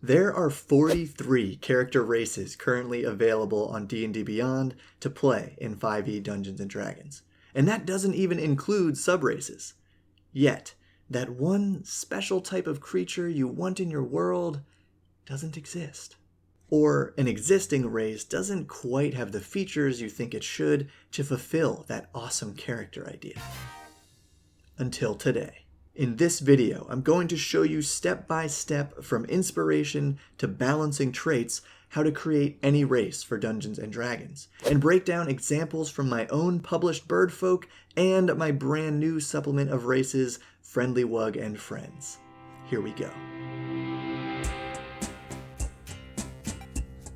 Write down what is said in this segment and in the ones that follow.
There are 43 character races currently available on D&D Beyond to play in 5e Dungeons & Dragons, and that doesn't even include subraces. Yet, that one special type of creature you want in your world doesn't exist. Or an existing race doesn't quite have the features you think it should to fulfill that awesome character idea. Until today. In this video, I'm going to show you step by step from inspiration to balancing traits how to create any race for Dungeons & Dragons, and break down examples from my own published birdfolk and my brand new supplement of races, Friendly Wug and Friends. Here we go.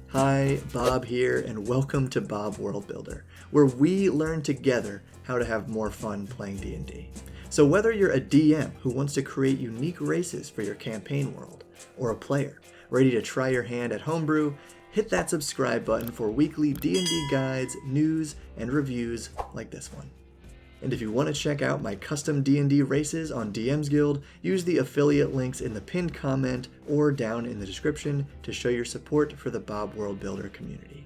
Hi, Bob here, and welcome to Bob World Builder, where we learn together how to have more fun playing D&D. So whether you're a DM who wants to create unique races for your campaign world, or a player ready to try your hand at homebrew, hit that subscribe button for weekly D&D guides, news, and reviews like this one. And if you want to check out my custom D&D races on DM's Guild, use the affiliate links in the pinned comment or down in the description to show your support for the Bob World Builder community.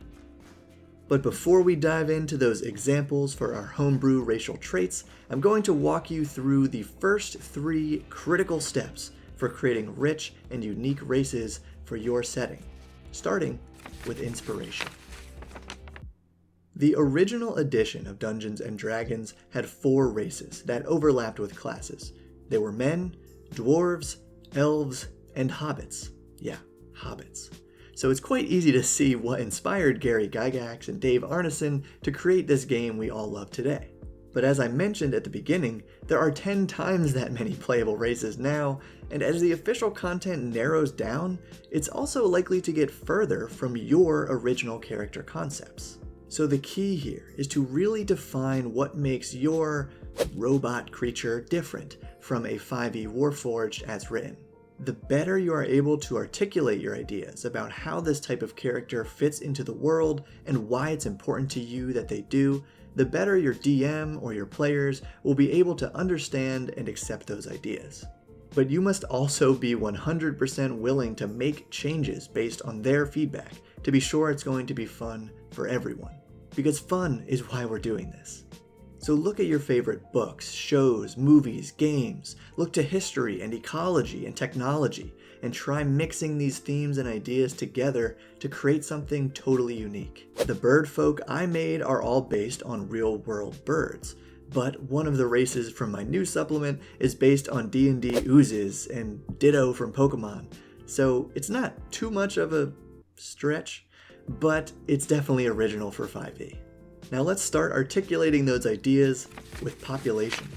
But before we dive into those examples for our homebrew racial traits, I'm going to walk you through the first 3 critical steps for creating rich and unique races for your setting, starting with inspiration. The original edition of Dungeons & Dragons had 4 races that overlapped with classes. They were men, dwarves, elves, and hobbits. Yeah, hobbits. So it's quite easy to see what inspired Gary Gygax and Dave Arneson to create this game we all love today. But as I mentioned at the beginning, there are 10 times that many playable races now, and as the official content narrows down, it's also likely to get further from your original character concepts. So the key here is to really define what makes your robot creature different from a 5e Warforged as written. The better you are able to articulate your ideas about how this type of character fits into the world and why it's important to you that they do, the better your DM or your players will be able to understand and accept those ideas. But you must also be 100% willing to make changes based on their feedback to be sure it's going to be fun for everyone. Because fun is why we're doing this. So look at your favorite books, shows, movies, games. Look to history and ecology and technology, and try mixing these themes and ideas together to create something totally unique. The bird folk I made are all based on real-world birds, but one of the races from my new supplement is based on D&D oozes and ditto from Pokemon, so it's not too much of a stretch, but it's definitely original for 5e. Now let's start articulating those ideas with population.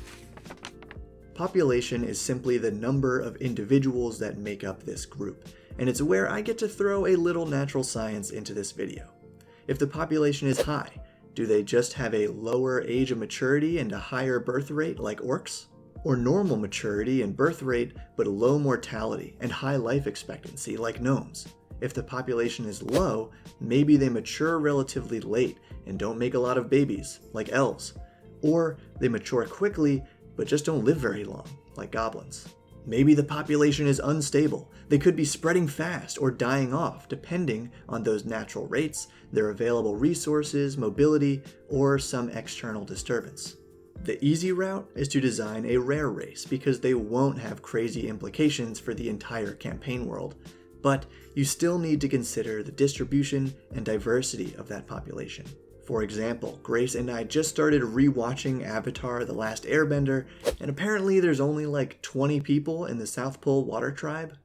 Population is simply the number of individuals that make up this group, and it's where I get to throw a little natural science into this video. If the population is high, do they just have a lower age of maturity and a higher birth rate like orcs? Or normal maturity and birth rate but low mortality and high life expectancy like gnomes? If the population is low, maybe they mature relatively late and don't make a lot of babies, like elves. Or they mature quickly, but just don't live very long, like goblins. Maybe the population is unstable. They could be spreading fast or dying off, depending on those natural rates, their available resources, mobility, or some external disturbance. The easy route is to design a rare race because they won't have crazy implications for the entire campaign world. But you still need to consider the distribution and diversity of that population. For example, Grace and I just started rewatching Avatar: The Last Airbender, and apparently there's only like 20 people in the South Pole Water Tribe.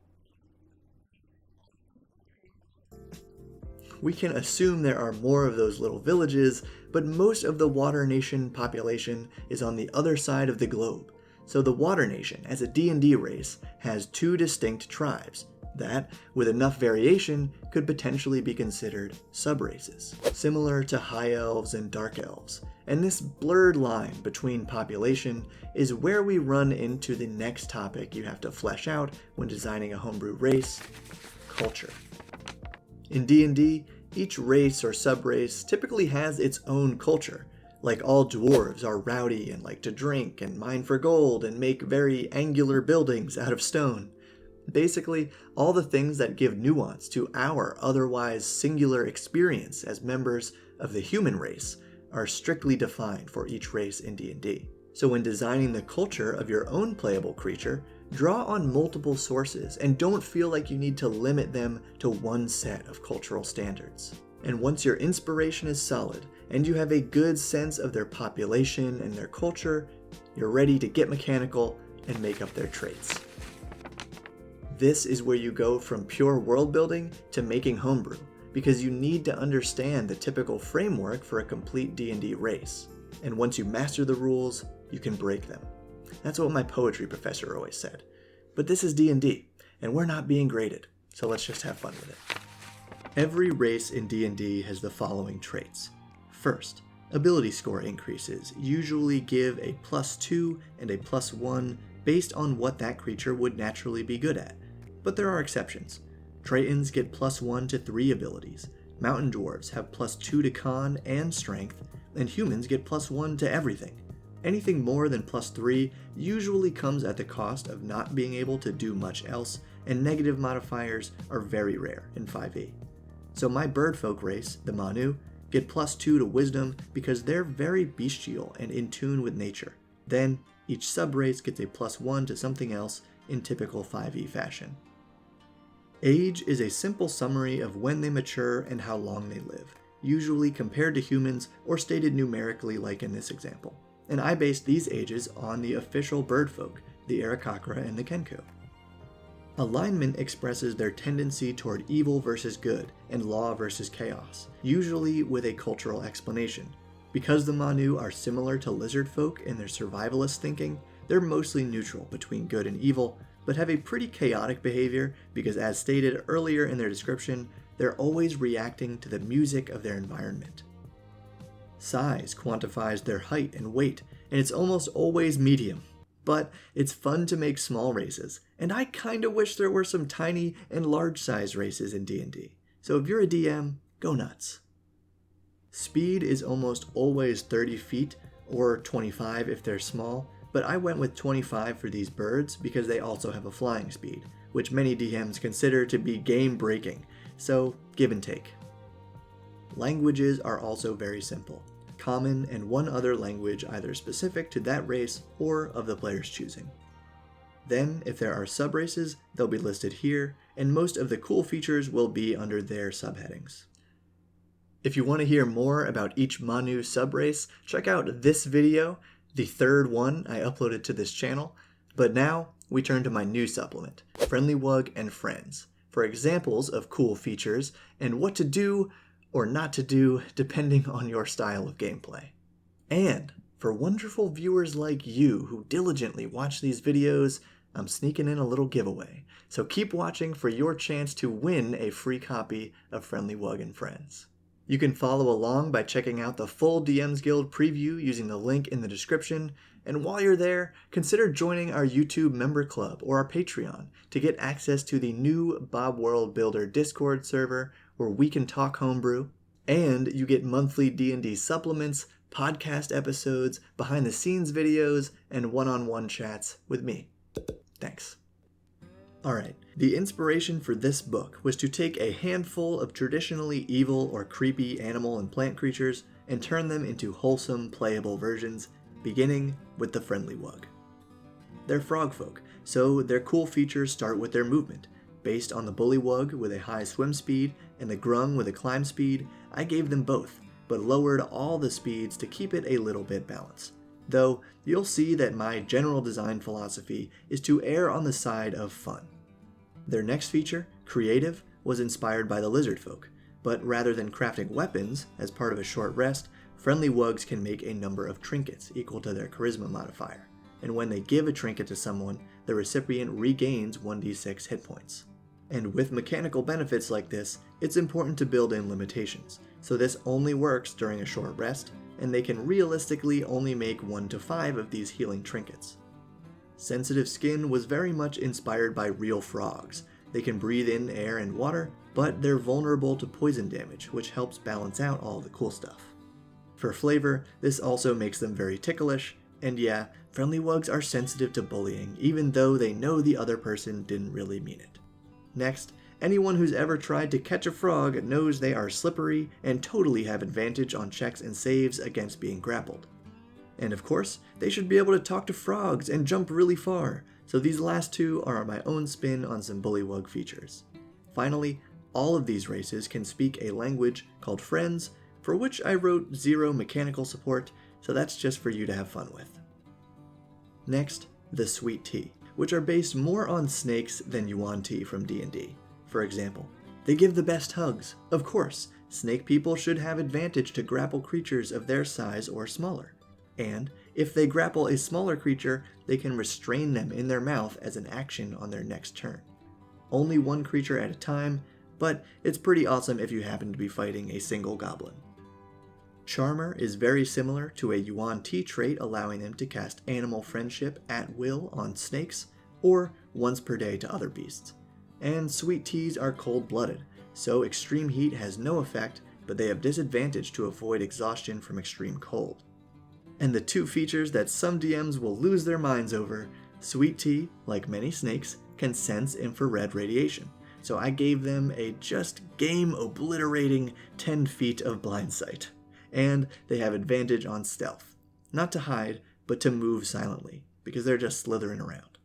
We can assume there are more of those little villages, but most of the Water Nation population is on the other side of the globe. So the Water Nation, as a D&D race, has 2 distinct tribes that, with enough variation, could potentially be considered subraces, similar to High Elves and Dark Elves. And this blurred line between population is where we run into the next topic you have to flesh out when designing a homebrew race: culture. In D&D, each race or subrace typically has its own culture. Like all dwarves are rowdy and like to drink and mine for gold and make very angular buildings out of stone. Basically, all the things that give nuance to our otherwise singular experience as members of the human race are strictly defined for each race in D&D. So when designing the culture of your own playable creature, draw on multiple sources and don't feel like you need to limit them to one set of cultural standards. And once your inspiration is solid and you have a good sense of their population and their culture, you're ready to get mechanical and make up their traits. This is where you go from pure world building to making homebrew, because you need to understand the typical framework for a complete D&D race. And once you master the rules, you can break them. That's what my poetry professor always said. But this is D&D, and we're not being graded, so let's just have fun with it. Every race in D&D has the following traits. First, ability score increases usually give a +2 and a +1 based on what that creature would naturally be good at. But there are exceptions. Tritons get +1 to 3 abilities, mountain dwarves have +2 to con and strength, and humans get +1 to everything. Anything more than +3 usually comes at the cost of not being able to do much else, and negative modifiers are very rare in 5e. So my birdfolk race, the Manu, get +2 to wisdom because they're very bestial and in tune with nature. Then, each subrace gets a +1 to something else in typical 5e fashion. Age is a simple summary of when they mature and how long they live, usually compared to humans or stated numerically like in this example. And I based these ages on the official birdfolk, the Aarakocra and the Kenku. Alignment expresses their tendency toward evil versus good and law versus chaos, usually with a cultural explanation. Because the Manu are similar to lizard folk in their survivalist thinking, they're mostly neutral between good and evil, but have a pretty chaotic behavior because, as stated earlier in their description, they're always reacting to the music of their environment. Size quantifies their height and weight, and it's almost always medium. But it's fun to make small races, and I kinda wish there were some tiny and large size races in D&D. So if you're a DM, go nuts. Speed is almost always 30 feet, or 25 if they're small, but I went with 25 for these birds because they also have a flying speed, which many DMs consider to be game-breaking, so give and take. Languages are also very simple. Common and one other language either specific to that race or of the player's choosing. Then, if there are subraces, they'll be listed here, and most of the cool features will be under their subheadings. If you want to hear more about each Manu subrace, check out this video, the third one I uploaded to this channel. But now, we turn to my new supplement, Friendly Wug and Friends, for examples of cool features and what to do or not to do depending on your style of gameplay. And for wonderful viewers like you who diligently watch these videos, I'm sneaking in a little giveaway. So keep watching for your chance to win a free copy of Friendly Wug and Friends. You can follow along by checking out the full DMs Guild preview using the link in the description, and while you're there, consider joining our YouTube member club or our Patreon to get access to the new Bob World Builder Discord server where we can talk homebrew, and you get monthly D&D supplements, podcast episodes, behind-the-scenes videos, and one-on-one chats with me. Thanks. Alright, the inspiration for this book was to take a handful of traditionally evil or creepy animal and plant creatures and turn them into wholesome, playable versions, beginning with the Friendly Wug. They're frogfolk, so their cool features start with their movement. Based on the bullywug with a high swim speed and the grung with a climb speed, I gave them both, but lowered all the speeds to keep it a little bit balanced. Though, you'll see that my general design philosophy is to err on the side of fun. Their next feature, Creative, was inspired by the lizard folk, but rather than crafting weapons as part of a short rest, Friendly Wugs can make a number of trinkets equal to their charisma modifier, and when they give a trinket to someone, the recipient regains 1d6 hit points. And with mechanical benefits like this, it's important to build in limitations, so this only works during a short rest, and they can realistically only make 1 to 5 of these healing trinkets. Sensitive Skin was very much inspired by real frogs. They can breathe in air and water, but they're vulnerable to poison damage, which helps balance out all the cool stuff. For flavor, this also makes them very ticklish, and yeah, Friendly wugs are sensitive to bullying, even though they know the other person didn't really mean it. Next, anyone who's ever tried to catch a frog knows they are slippery and totally have advantage on checks and saves against being grappled. And of course, they should be able to talk to frogs and jump really far, so these last two are my own spin on some bullywug features. Finally, all of these races can speak a language called Friends, for which I wrote 0 mechanical support, so that's just for you to have fun with. Next, the Sweet Tea, which are based more on snakes than Yuan Tea from D&D. For example, they give the best hugs. Of course, snake people should have advantage to grapple creatures of their size or smaller. And if they grapple a smaller creature, they can restrain them in their mouth as an action on their next turn. Only one creature at a time, but it's pretty awesome if you happen to be fighting a single goblin. Charmer is very similar to a Yuan Ti trait, allowing them to cast Animal Friendship at will on snakes, or once per day to other beasts. And Sweet Teas are cold-blooded, so extreme heat has no effect, but they have disadvantage to avoid exhaustion from extreme cold. And the two features that some DMs will lose their minds over, Sweet Tea, like many snakes, can sense infrared radiation, so I gave them a just game-obliterating 10 feet of blind sight. And they have advantage on stealth. Not to hide, but to move silently, because they're just slithering around.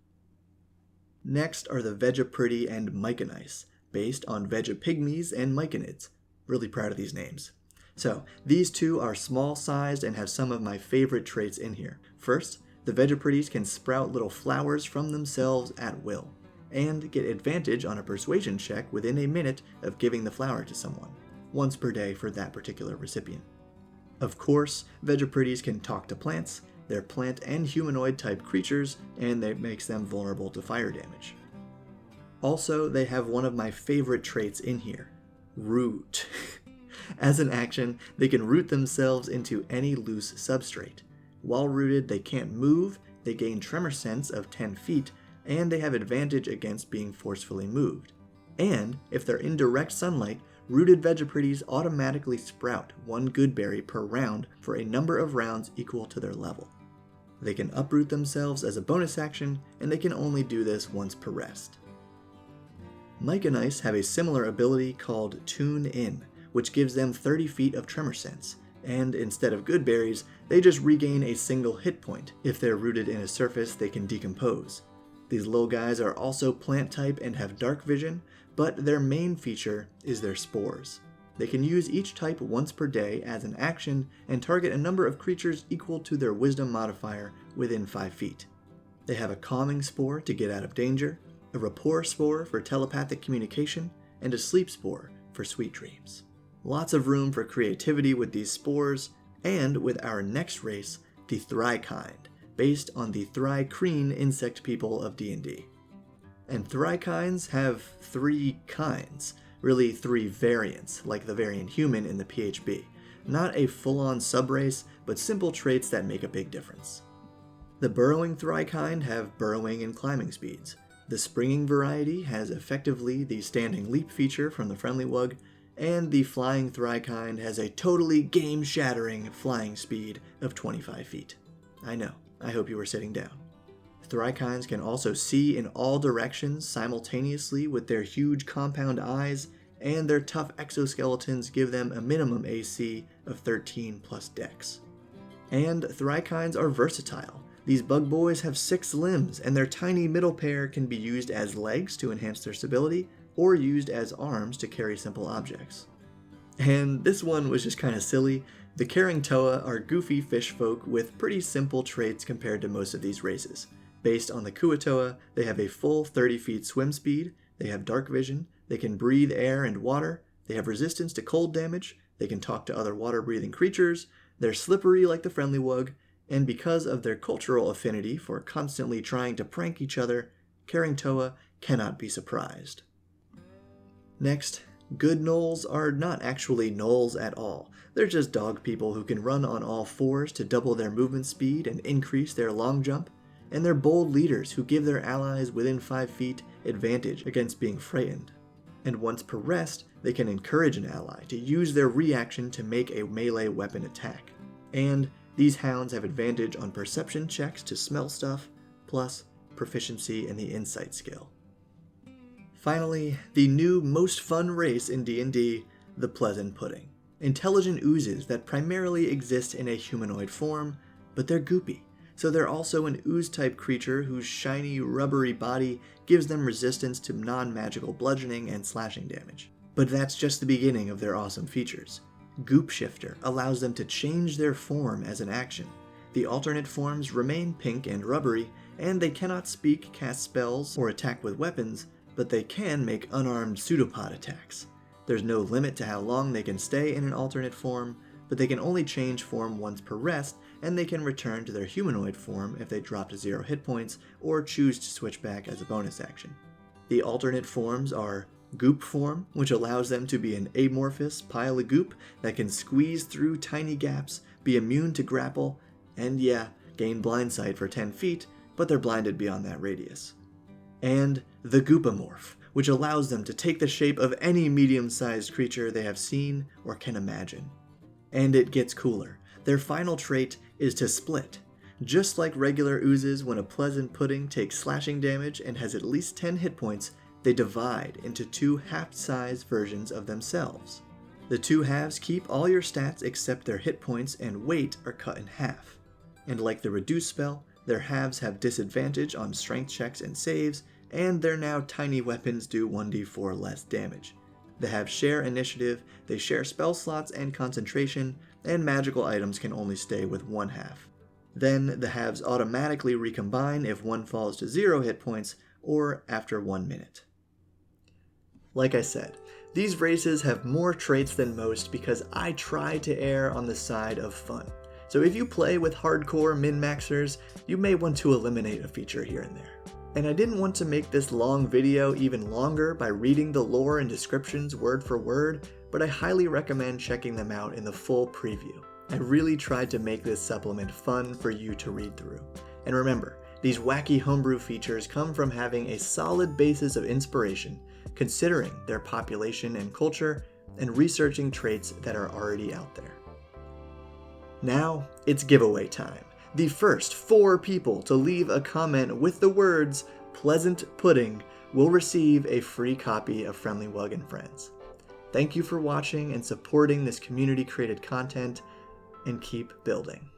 Next are the Vegapretty and Myconice, based on Vegapygmies and Myconids. Really proud of these names. So, these two are small-sized and have some of my favorite traits in here. First, the Vegapretties can sprout little flowers from themselves at will, and get advantage on a persuasion check within a minute of giving the flower to someone, once per day for that particular recipient. Of course, Vegapretties can talk to plants. They're plant and humanoid type creatures, and that makes them vulnerable to fire damage. Also, they have one of my favorite traits in here, root. As an action, they can root themselves into any loose substrate. While rooted, they can't move, they gain tremor sense of 10 feet, and they have advantage against being forcefully moved. And if they're in direct sunlight, rooted Vegapretties automatically sprout 1 good berry per round for a number of rounds equal to their level. They can uproot themselves as a bonus action, and they can only do this once per rest. Myconice have a similar ability called Tune In, which gives them 30 feet of tremor sense, and instead of good berries, they just regain a single hit point. If they're rooted in a surface they can decompose. These little guys are also plant type and have dark vision, but their main feature is their spores. They can use each type once per day as an action and target a number of creatures equal to their wisdom modifier within 5 feet. They have a calming spore to get out of danger, a rapport spore for telepathic communication, and a sleep spore for sweet dreams. Lots of room for creativity with these spores, and with our next race, the Thrykind, based on the Thrykreen insect people of D&D. And Thrykinds have 3 kinds, really 3 variants, like the variant human in the PHB. Not a full-on subrace, but simple traits that make a big difference. The burrowing Thrykind have burrowing and climbing speeds. The springing variety has effectively the standing leap feature from the friendly wug, and the flying Thrykind has a totally game-shattering flying speed of 25 feet. I know, I hope you were sitting down. Thrykinds can also see in all directions simultaneously with their huge compound eyes, and their tough exoskeletons give them a minimum AC of 13 plus dex. And Thrykinds are versatile. These bug boys have 6 limbs, and their tiny middle pair can be used as legs to enhance their stability, or used as arms to carry simple objects. And this one was just kind of silly. The Caring Toa are goofy fish folk with pretty simple traits compared to most of these races. Based on the Kuatoa, they have a full 30 feet swim speed, they have dark vision, they can breathe air and water, they have resistance to cold damage, they can talk to other water-breathing creatures, they're slippery like the friendly wug, and because of their cultural affinity for constantly trying to prank each other, Caring Toa cannot be surprised. Next, good gnolls are not actually gnolls at all. They're just dog people who can run on all 4s to double their movement speed and increase their long jump, and they're bold leaders who give their allies within 5 feet advantage against being frightened. And once per rest, they can encourage an ally to use their reaction to make a melee weapon attack. And These hounds have advantage on perception checks to smell stuff, plus proficiency in the insight skill. Finally, the new most fun race in D&D, the Pleasant Pudding. Intelligent oozes that primarily exist in a humanoid form, but they're goopy, so they're also an ooze-type creature whose shiny, rubbery body gives them resistance to non-magical bludgeoning and slashing damage. But that's just the beginning of their awesome features. Goop Shifter allows them to change their form as an action. The alternate forms remain pink and rubbery, and they cannot speak, cast spells, or attack with weapons, but they can make unarmed pseudopod attacks. There's no limit to how long they can stay in an alternate form, but they can only change form once per rest, and they can return to their humanoid form if they drop to 0 hit points or choose to switch back as a bonus action. The alternate forms are Goop form, which allows them to be an amorphous pile of goop that can squeeze through tiny gaps, be immune to grapple, and gain blind sight for 10 feet, but they're blinded beyond that radius. And the Goopamorph, which allows them to take the shape of any medium-sized creature they have seen or can imagine. And it gets cooler. Their final trait is to split. Just like regular oozes, when a Pleasant Pudding takes slashing damage and has at least 10 hit points, they divide into 2 half-size versions of themselves. The 2 halves keep all your stats except their hit points and weight are cut in half. And like the Reduce spell, their halves have disadvantage on strength checks and saves, and their now tiny weapons do 1d4 less damage. The halves share initiative, they share spell slots and concentration, and magical items can only stay with one half. Then the halves automatically recombine if one falls to 0 hit points or after 1 minute. Like I said, these races have more traits than most because I try to err on the side of fun. So if you play with hardcore min-maxers, you may want to eliminate a feature here and there. And I didn't want to make this long video even longer by reading the lore and descriptions word for word, but I highly recommend checking them out in the full preview. I really tried to make this supplement fun for you to read through. And remember, these wacky homebrew features come from having a solid basis of inspiration, considering their population and culture, and researching traits that are already out there. Now, it's giveaway time. The first 4 people to leave a comment with the words Pleasant Pudding will receive a free copy of Friendly Wug and Friends. Thank you for watching and supporting this community-created content, and keep building.